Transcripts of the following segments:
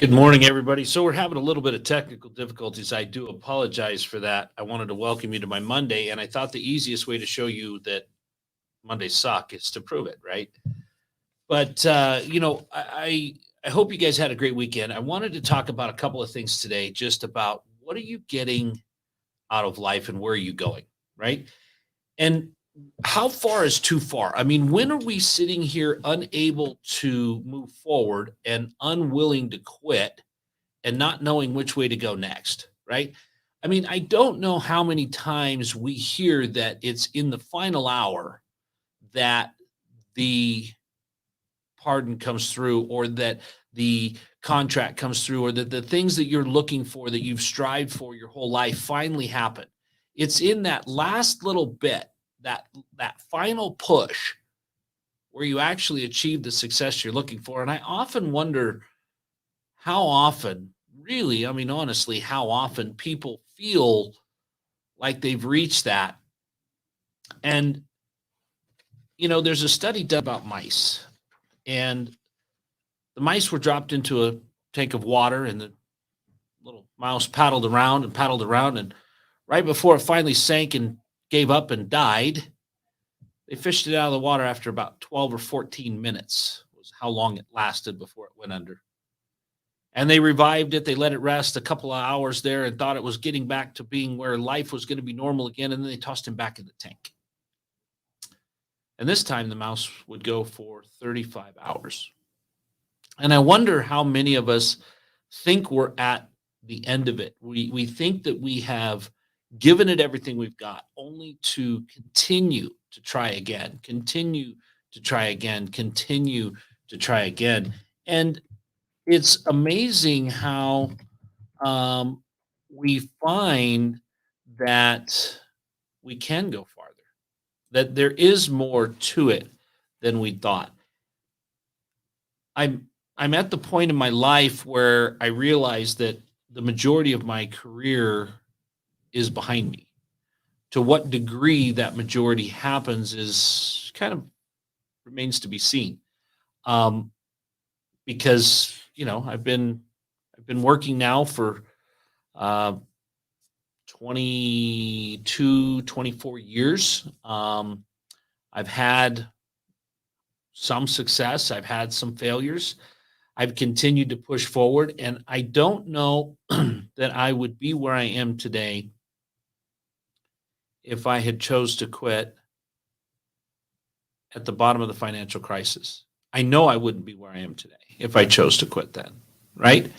Good morning, everybody. So we're having a little bit of technical difficulties. I do apologize for that. I wanted to welcome you to my Monday, and I thought the easiest way to show you that Mondays suck is to prove it, right? But I hope you guys had a great weekend. I wanted to talk about a couple of things today, just about what are you getting out of life and where are you going, right? And how far is too far? I mean, when are we sitting here unable to move forward and unwilling to quit and not knowing which way to go next, right? I mean, I don't know how many times we hear that it's in the final hour that the pardon comes through, or that the contract comes through, or that the things that you're looking for, that you've strived for your whole life, finally happen. It's in that last little bit, that that final push, where you actually achieve the success you're looking for. And I often wonder how often, really, I mean, honestly, how often people feel like they've reached that. And, there's a study done about mice, and the mice were dropped into a tank of water, and the little mouse paddled around and paddled around. And right before it finally sank and gave up and died, they fished it out of the water after about 12 or 14 minutes, was how long it lasted before it went under. And they revived it. They let it rest a couple of hours there and thought it was getting back to being where life was going to be normal again. And then they tossed him back in the tank. And this time the mouse would go for 35 hours. And I wonder how many of us think we're at the end of it. We think that we have given it everything we've got, only to continue to try again, continue to try again, continue to try again. And it's amazing how um, we find that we can go farther, that there is more to it than we thought. I'm at the point in my life where I realize that the majority of my career is behind me. To what degree that majority happens is kind of remains to be seen. Um, because I've been working now for uh, 22, 24 years. I've had some success, I've had some failures. I've continued to push forward, and I don't know that I would be where I am today if I had chose to quit at the bottom of the financial crisis. I know I wouldn't be where I am today if I chose to quit then, right?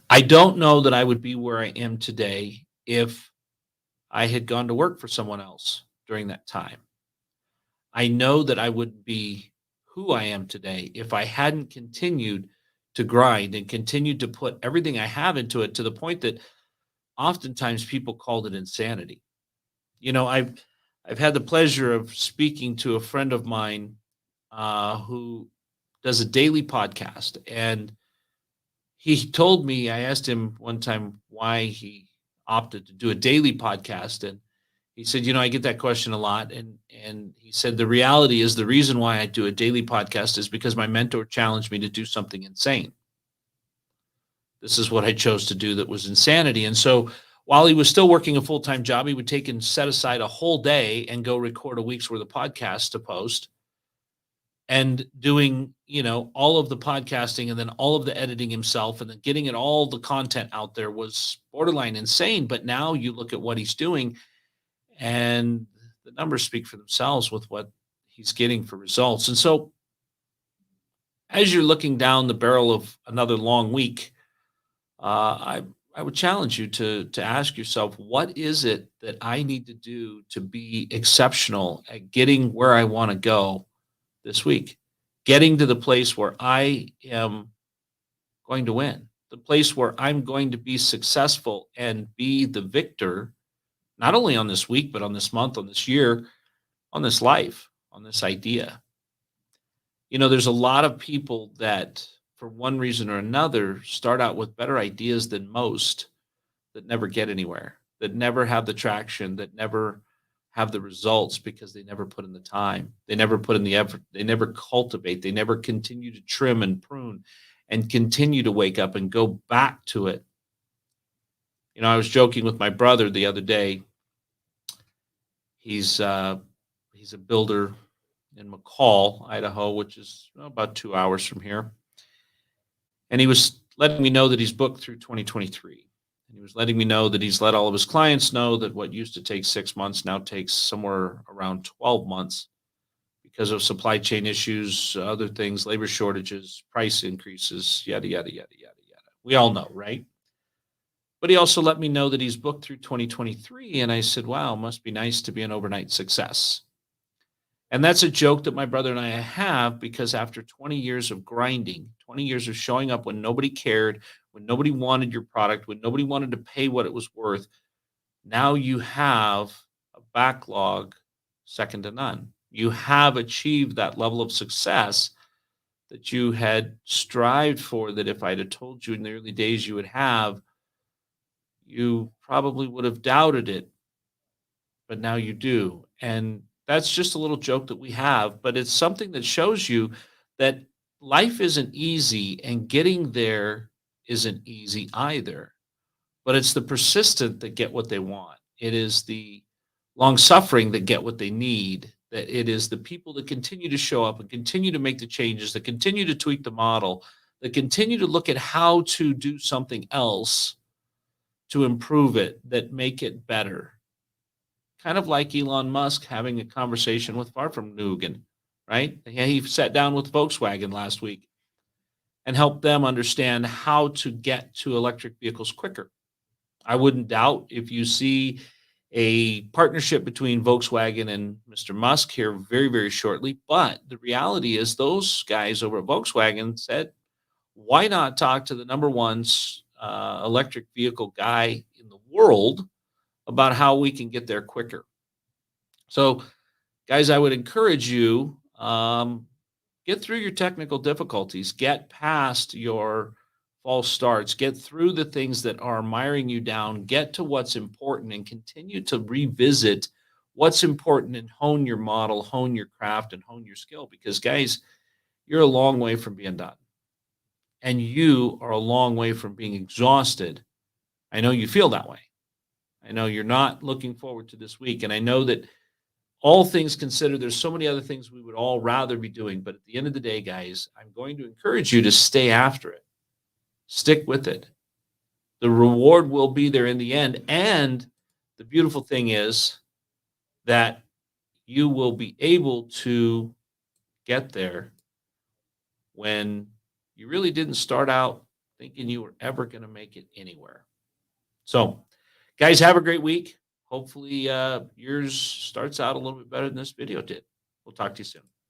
I don't know that I would be where I am today if I had gone to work for someone else during that time. I know that I wouldn't be who I am today if I hadn't continued to grind and continued to put everything I have into it, to the point that oftentimes people called it insanity. I've had the pleasure of speaking to a friend of mine who does a daily podcast, and he told me, I asked him one time why he opted to do a daily podcast, and he said, I get that question a lot. And he said, the reality is, the reason why I do a daily podcast is because my mentor challenged me to do something insane. This is what I chose to do that was insanity. And so while he was still working a full-time job, he would take and set aside a whole day and go record a week's worth of podcasts to post, and doing, all of the podcasting and then all of the editing himself, and then getting it, all the content out there, was borderline insane. But now you look at what he's doing, and the numbers speak for themselves with what he's getting for results. And so as you're looking down the barrel of another long week, I would challenge you to ask yourself, what is it that I need to do to be exceptional at getting where I want to go this week? Getting to the place where I am going to win, the place where I'm going to be successful and be the victor, not only on this week, but on this month, on this year, on this life, on this idea. There's a lot of people that, for one reason or another, start out with better ideas than most, that never get anywhere, that never have the traction, that never have the results, because they never put in the time. They never put in the effort. They never cultivate. They never continue to trim and prune and continue to wake up and go back to it. I was joking with my brother the other day. He's he's a builder in McCall, Idaho, which is about 2 hours from here. And he was letting me know that he's booked through 2023. And he was letting me know that he's let all of his clients know that what used to take 6 months now takes somewhere around 12 months because of supply chain issues, other things, labor shortages, price increases, yada, yada, yada, yada, yada. We all know, right? But he also let me know that he's booked through 2023. And I said, wow, must be nice to be an overnight success. And that's a joke that my brother and I have because after 20 years of grinding, 20 years of showing up when nobody cared, when nobody wanted your product, when nobody wanted to pay what it was worth, now you have a backlog second to none. You have achieved that level of success that you had strived for, that if I'd have told you in the early days you would have, you probably would have doubted it, but now you do. And that's just a little joke that we have, but it's something that shows you that life isn't easy and getting there isn't easy either. But it's the persistent that get what they want. It is the long suffering that get what they need. That it is the people that continue to show up and continue to make the changes, that continue to tweak the model, that continue to look at how to do something else to improve it, that make it better. Kind of like Elon Musk having a conversation with Farfamnugan, right? Yeah, he sat down with Volkswagen last week and helped them understand how to get to electric vehicles quicker. I wouldn't doubt if you see a partnership between Volkswagen and Mr. Musk here very, very shortly. But the reality is, those guys over at Volkswagen said, why not talk to the number one electric vehicle guy in the world about how we can get there quicker? So, guys, I would encourage you, get through your technical difficulties, get past your false starts, get through the things that are miring you down, get to what's important, and continue to revisit what's important and hone your model, hone your craft, and hone your skill. Because, guys, you're a long way from being done, and you are a long way from being exhausted. I know you feel that way. I know you're not looking forward to this week, and I know that all things considered, there's so many other things we would all rather be doing. But at the end of the day, guys, I'm going to encourage you to stay after it. Stick with it. The reward will be there in the end. And the beautiful thing is that you will be able to get there when you really didn't start out thinking you were ever going to make it anywhere. So, guys, have a great week. Hopefully, yours starts out a little bit better than this video did. We'll talk to you soon.